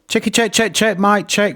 Check, mic, check.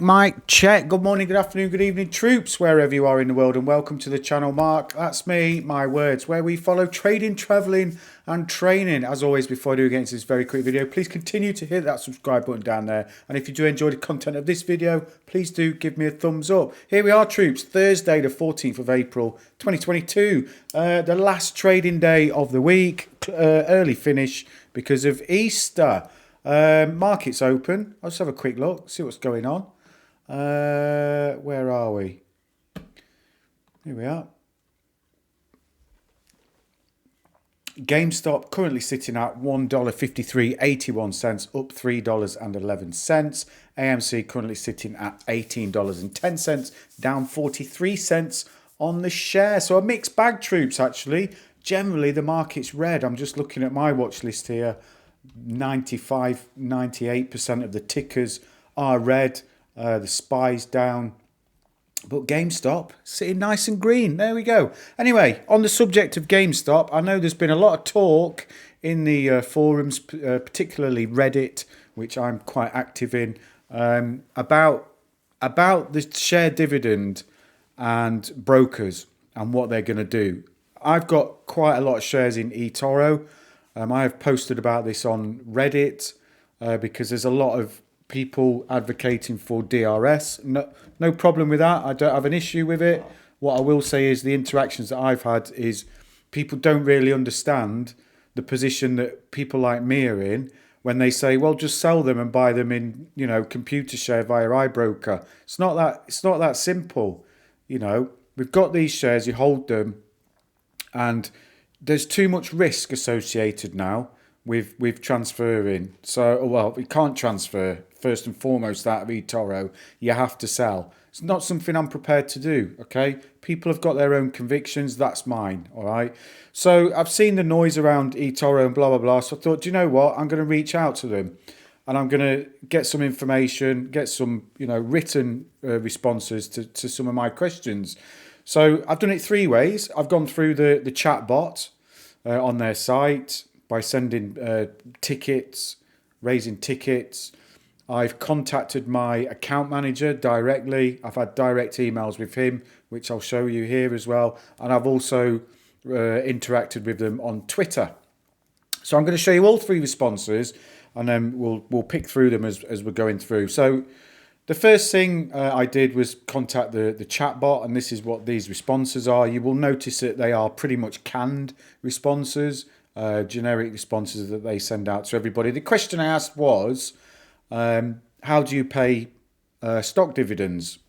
Good morning, good afternoon, good evening, troops, wherever you are in the world, and welcome to the channel. Mark, that's me, my words, where we follow trading, traveling, and training. As always, before I do get into this very quick video, please continue to hit that subscribe button down there. And if you do enjoy the content of this video, please do give me a thumbs up. Here we are, troops, Thursday, the 14th of April, 2022. The last trading day of the week, early finish because of Easter. Markets open. I'll just have a quick look, see what's going on. Where are we? Here we are. GameStop currently sitting at $1.5381, up $3.11. AMC currently sitting at $18.10, down 43 cents on the share. So a mixed bag, troops, actually. Generally, the market's red. I'm just looking at my watch list here. 98% of the tickers are red. The SPY's down. But GameStop sitting nice and green. There we go. Anyway, on the subject of GameStop, I know there's been a lot of talk in the forums, particularly Reddit, which I'm quite active in, about the share dividend and brokers and what they're going to do. I've got quite a lot of shares in eToro. I have posted about this on Reddit because there's a lot of people advocating for DRS. No problem with that. I don't have an issue with it. What I will say is the interactions that I've had is people don't really understand the position that people like me are in when they say, well, just sell them and buy them in, computer share via iBroker. It's not that simple. We've got these shares, you hold them, and there's too much risk associated now with transferring. So, well, we can't transfer, first and foremost, out of eToro. You have to sell. It's not something I'm prepared to do, okay? People have got their own convictions. That's mine, all right? So I've seen the noise around eToro and blah, blah, blah. So I thought, do you know what? I'm going to reach out to them. And I'm going to get some information, get some, written responses to some of my questions. So I've done it three ways. I've gone through the chat bot on their site by sending tickets, raising tickets. I've contacted my account manager directly. I've had direct emails with him, which I'll show you here as well. And I've also interacted with them on Twitter. So I'm going to show you all three responses, and then we'll pick through them as we're going through. So the first thing I did was contact the chat bot, and this is what these responses are. You will notice that they are pretty much canned responses, generic responses that they send out to everybody. The question I asked was, how do you pay stock dividends?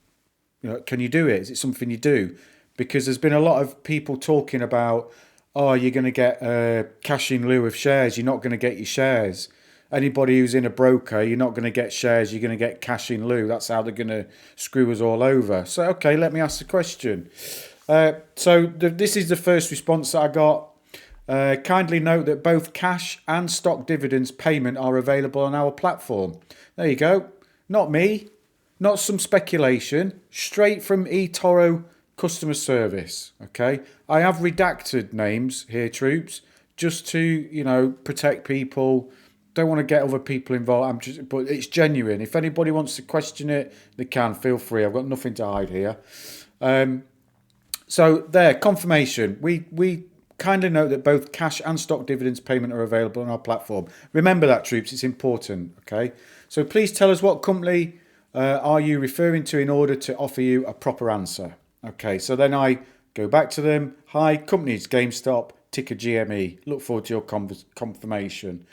Can you do it? Is it something you do? Because there's been a lot of people talking about, oh, you're going to get cash in lieu of shares. You're not going to get your shares. Anybody who's in a broker, you're not going to get shares, you're going to get cash in lieu. That's how they're going to screw us all over. So, okay, let me ask the question. This is the first response that I got. Kindly note that both cash and stock dividends payment are available on our platform. There you go. Not me, not some speculation, straight from eToro customer service. Okay, I have redacted names here, troops, just to, protect people. Don't want to get other people involved. But it's genuine. If anybody wants to question it, they can. Feel free. I've got nothing to hide here. So there, confirmation. We kindly note that both cash and stock dividends payment are available on our platform. Remember that, troops. It's important. Okay. So please tell us what company are you referring to in order to offer you a proper answer. Okay. So then I go back to them. Hi, company's GameStop, ticker GME. Look forward to your confirmation.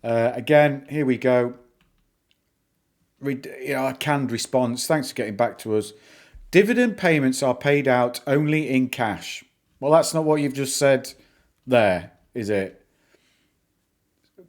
Again, here we go. A canned response. Thanks for getting back to us. Dividend payments are paid out only in cash. Well, that's not what you've just said there, is it?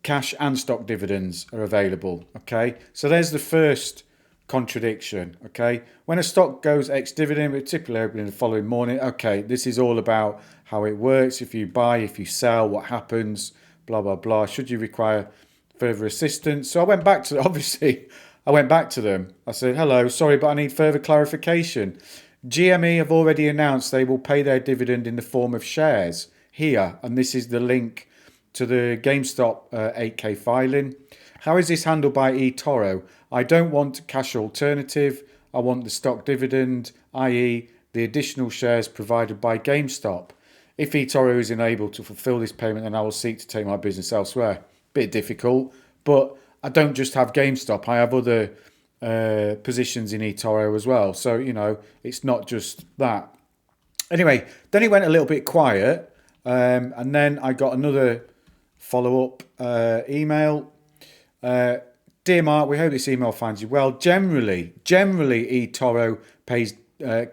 Cash and stock dividends are available. Okay, so there's the first contradiction. Okay, when a stock goes ex-dividend, it's typically open in the following morning. Okay, this is all about how it works. If you buy, if you sell, what happens? Blah, blah, blah. Should you require further assistance? So I went back to, obviously, I went back to them. I said, hello, sorry, but I need further clarification. GME have already announced they will pay their dividend in the form of shares here. And this is the link to the GameStop 8K filing. How is this handled by eToro? I don't want cash alternative. I want the stock dividend, i.e. the additional shares provided by GameStop. If eToro is unable to fulfill this payment, then I will seek to take my business elsewhere. Bit difficult, but I don't just have GameStop. I have other positions in eToro as well. So, it's not just that. Anyway, then it went a little bit quiet. And then I got another follow-up email. Dear Mark, we hope this email finds you well. Generally eToro pays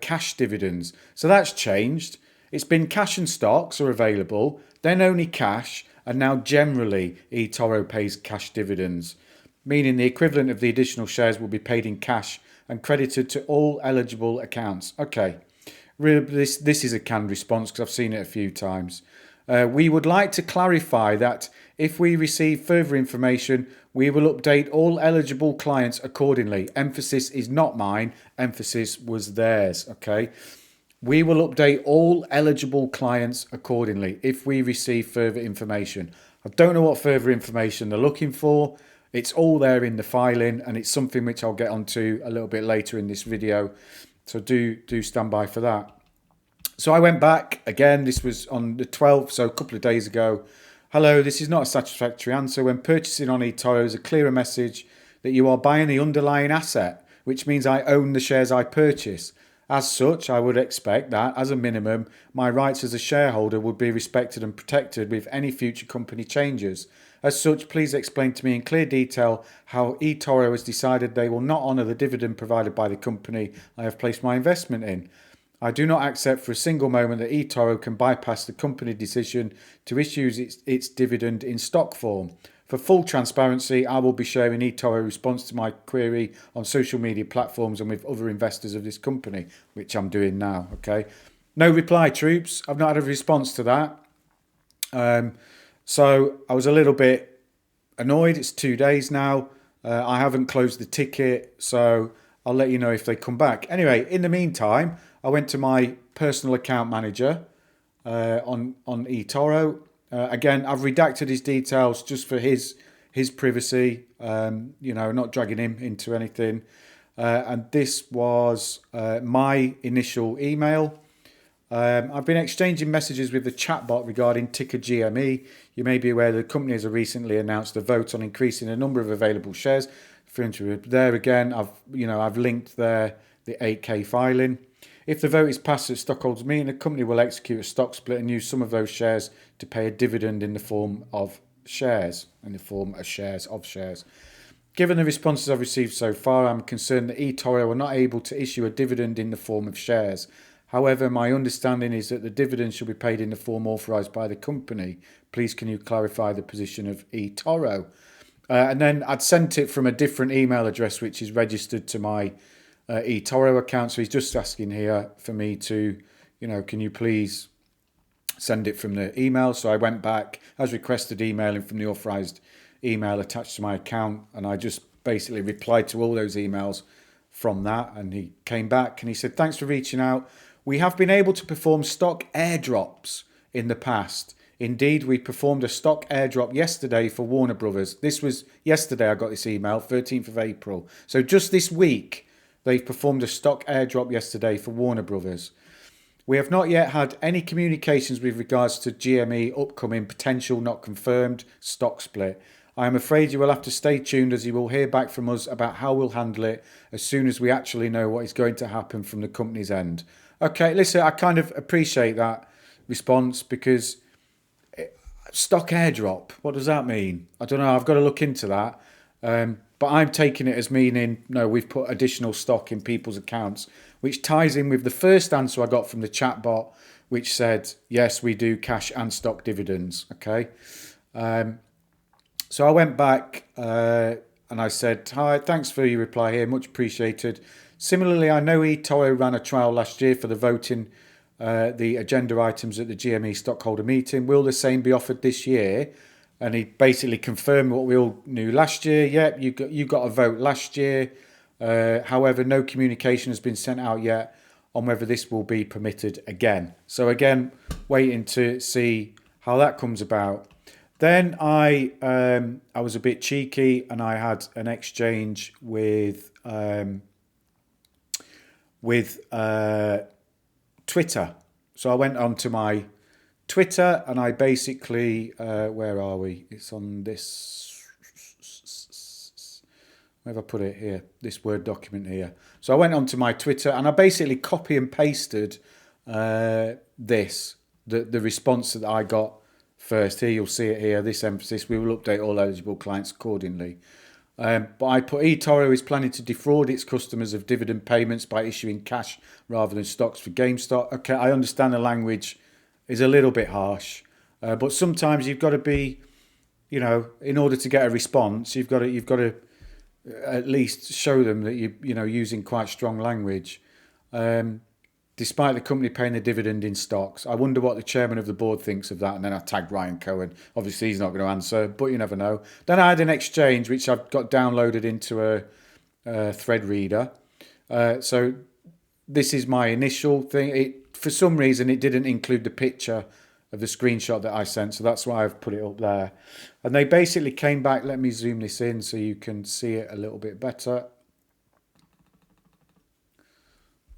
cash dividends. So that's changed. It's been cash and stocks are available, then only cash, and now generally eToro pays cash dividends, meaning the equivalent of the additional shares will be paid in cash and credited to all eligible accounts. Okay, this is a canned response because I've seen it a few times. We would like to clarify that if we receive further information, we will update all eligible clients accordingly. Emphasis is not mine, emphasis was theirs, okay? We will update all eligible clients accordingly if we receive further information. I don't know what further information they're looking for. It's all there in the filing, and it's something which I'll get onto a little bit later in this video. So do stand by for that. So I went back again. This was on the 12th, so a couple of days ago. Hello, this is not a satisfactory answer. When purchasing on eToro, is a clearer message that you are buying the underlying asset, which means I own the shares I purchase. As such, I would expect that, as a minimum, my rights as a shareholder would be respected and protected with any future company changes. As such, please explain to me in clear detail how eToro has decided they will not honour the dividend provided by the company I have placed my investment in. I do not accept for a single moment that eToro can bypass the company decision to issue its dividend in stock form. For full transparency, I will be sharing eToro response to my query on social media platforms and with other investors of this company, which I'm doing now, okay? No reply, troops. I've not had a response to that. So I was a little bit annoyed. It's 2 days now. I haven't closed the ticket, so I'll let you know if they come back. Anyway, in the meantime, I went to my personal account manager on eToro. Again, I've redacted his details just for his privacy, not dragging him into anything. And this was my initial email. I've been exchanging messages with the chatbot regarding ticker GME. You may be aware the company has recently announced a vote on increasing the number of available shares. There again, I've linked there the 8K filing. If the vote is passed at stockholders' meeting, the company will execute a stock split and use some of those shares to pay a dividend in the form of shares, Given the responses I've received so far, I'm concerned that eToro are not able to issue a dividend in the form of shares. However, my understanding is that the dividend should be paid in the form authorised by the company. Please can you clarify the position of eToro? And then I'd sent it from a different email address which is registered to my eToro account. So he's just asking here for me to, can you please send it from the email? So I went back, as requested, emailing from the authorised email attached to my account, and I just basically replied to all those emails from that. And he came back and he said, thanks for reaching out. We have been able to perform stock airdrops in the past. Indeed, we performed a stock airdrop yesterday for Warner Brothers. This was yesterday I got this email, 13th of April. So just this week, they've performed a stock airdrop yesterday for Warner Brothers. We have not yet had any communications with regards to GME upcoming potential not confirmed stock split. I am afraid you will have to stay tuned as you will hear back from us about how we'll handle it as soon as we actually know what is going to happen from the company's end. Okay, listen, I kind of appreciate that response because stock airdrop, what does that mean? I don't know, I've got to look into that. But I'm taking it as meaning, no, we've put additional stock in people's accounts, which ties in with the first answer I got from the chatbot, which said, yes, we do cash and stock dividends, okay? So I went back and I said, hi, thanks for your reply here, much appreciated. Similarly, I know eToro ran a trial last year for the voting, the agenda items at the GME stockholder meeting. Will the same be offered this year? And he basically confirmed what we all knew last year. Yep, you got a vote last year. However, no communication has been sent out yet on whether this will be permitted again. So again, waiting to see how that comes about. Then I was a bit cheeky and I had an exchange with Twitter. So I went onto my Twitter and I basically where are we? It's on this. Where have I put it here? This Word document here. So I went onto my Twitter and I basically copy and pasted the response that I got first. Here you'll see it here. This emphasis: we will update all eligible clients accordingly. But I put eToro is planning to defraud its customers of dividend payments by issuing cash rather than stocks for GameStop. Okay, I understand the language is a little bit harsh, but sometimes you've got to be, in order to get a response, you've got to at least show them that you're using quite strong language. Despite the company paying the dividend in stocks, I wonder what the chairman of the board thinks of that. And then I tagged Ryan Cohen. Obviously, he's not going to answer, but you never know. Then I had an exchange which I've got downloaded into a thread reader. So this is my initial thing. For some reason, it didn't include the picture of the screenshot that I sent, so that's why I've put it up there. And they basically came back. Let me zoom this in so you can see it a little bit better.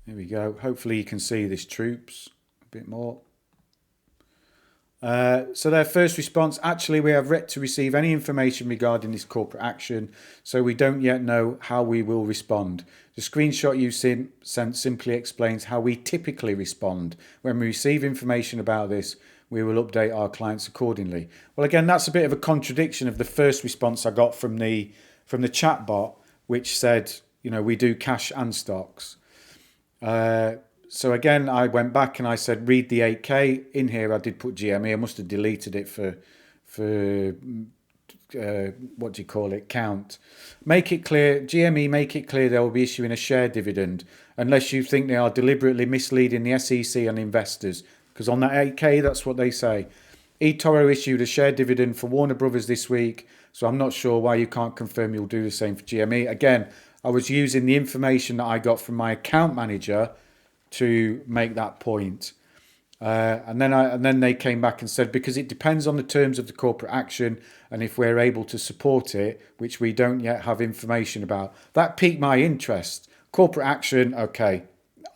Here we go. Hopefully you can see this, troops, a bit more. So their first response: actually, we have yet to receive any information regarding this corporate action, so we don't yet know how we will respond. The screenshot you sent simply explains how we typically respond. When we receive information about this, we will update our clients accordingly. Well, again, that's a bit of a contradiction of the first response I got from the chat bot, which said, we do cash and stocks. So again, I went back and I said, read the 8K. In here, I did put GME. I must have deleted it for what do you call it? Count. Make it clear, GME, make it clear they will be issuing a share dividend unless you think they are deliberately misleading the SEC and investors. Because on that 8K, that's what they say. eToro issued a share dividend for Warner Brothers this week, so I'm not sure why you can't confirm you'll do the same for GME. Again, I was using the information that I got from my account manager to make that point. And then they came back and said, because it depends on the terms of the corporate action and if we're able to support it, which we don't yet have information about. That piqued my interest. Corporate action, okay,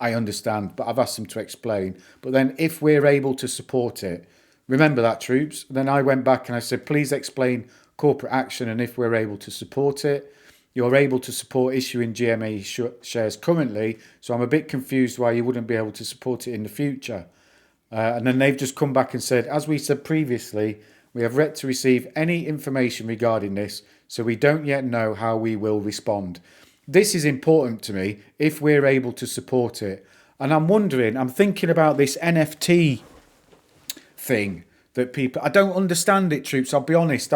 I understand, but I've asked them to explain. But then if we're able to support it, remember that, troops. Then I went back and I said, please explain corporate action and if we're able to support it. You're able to support issuing GME shares currently, so I'm a bit confused why you wouldn't be able to support it in the future. And then they've just come back and said, as we said previously, we have yet to receive any information regarding this, so we don't yet know how we will respond. This is important to me, if we're able to support it. And I'm thinking about this NFT thing that people, I don't understand it, troops, I'll be honest.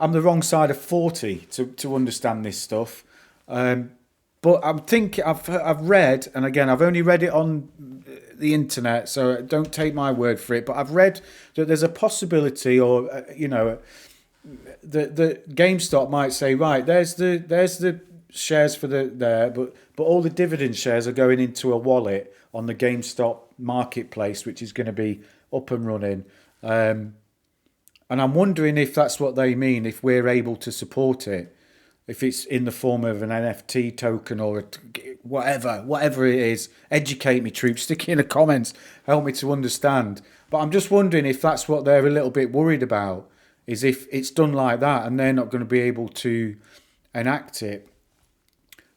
I'm the wrong side of 40 to understand this stuff. But I'm thinking, I've read, and again, I've only read it on the internet, so don't take my word for it, but I've read that there's a possibility, or, the GameStop might say, right, there's the shares for but all the dividend shares are going into a wallet on the GameStop marketplace, which is going to be up and running. And I'm wondering if that's what they mean, if we're able to support it, if it's in the form of an NFT token or whatever it is. Educate me, troops. Stick it in the comments. Help me to understand. But I'm just wondering if that's what they're a little bit worried about, is if it's done like that and they're not going to be able to enact it.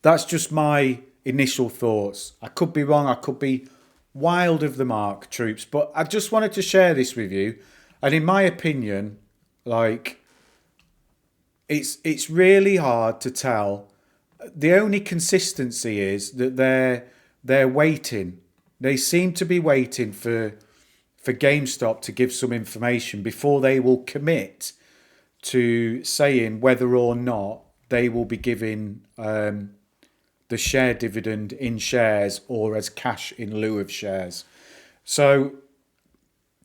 That's just my initial thoughts. I could be wrong. I could be wild of the mark, troops. But I just wanted to share this with you. And in my opinion, it's really hard to tell. The only consistency is that they're waiting. They seem to be waiting for GameStop to give some information before they will commit to saying whether or not they will be giving the share dividend in shares or as cash in lieu of shares. So,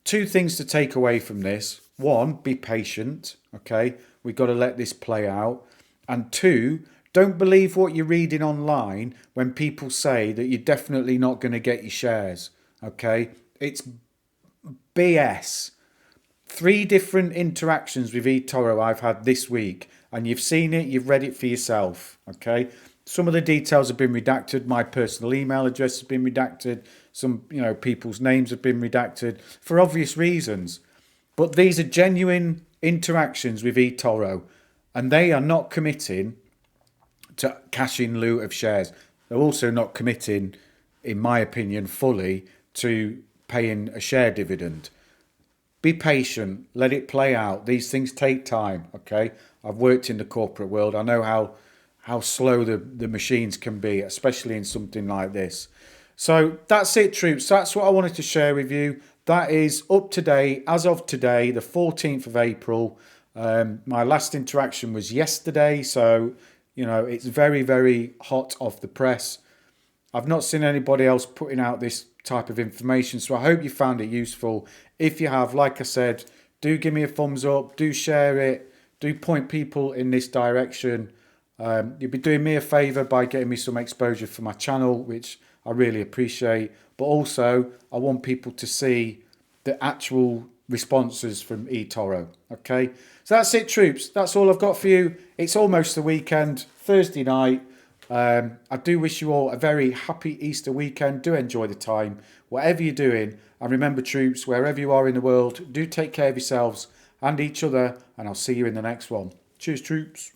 two things to take away from this. One, be patient, okay? We've got to let this play out. And two, don't believe what you're reading online when people say that you're definitely not going to get your shares, okay? It's BS. 3 different interactions with eToro I've had this week, and you've seen it, you've read it for yourself. Okay, some of the details have been redacted. My personal email address has been redacted. Some, people's names have been redacted for obvious reasons. But these are genuine interactions with eToro, and they are not committing to cash in lieu of shares. They're also not committing, in my opinion, fully to paying a share dividend. Be patient, let it play out. These things take time, okay? I've worked in the corporate world. I know how slow the machines can be, especially in something like this. So that's it, troops. That's what I wanted to share with you. That is up to date as of today, the 14th of April. My last interaction was yesterday, so it's very, very hot off the press. I've not seen anybody else putting out this type of information, so I hope you found it useful. If you have, like I said, do give me a thumbs up, do share it, do point people in this direction. You'll be doing me a favour by getting me some exposure for my channel, which I really appreciate. But also, I want people to see the actual responses from eToro. Okay, so that's it, troops. That's all I've got for you. It's almost the weekend, Thursday night. I do wish you all a very happy Easter weekend. Do enjoy the time, whatever you're doing. And remember, troops, wherever you are in the world, do take care of yourselves and each other. And I'll see you in the next one. Cheers, troops.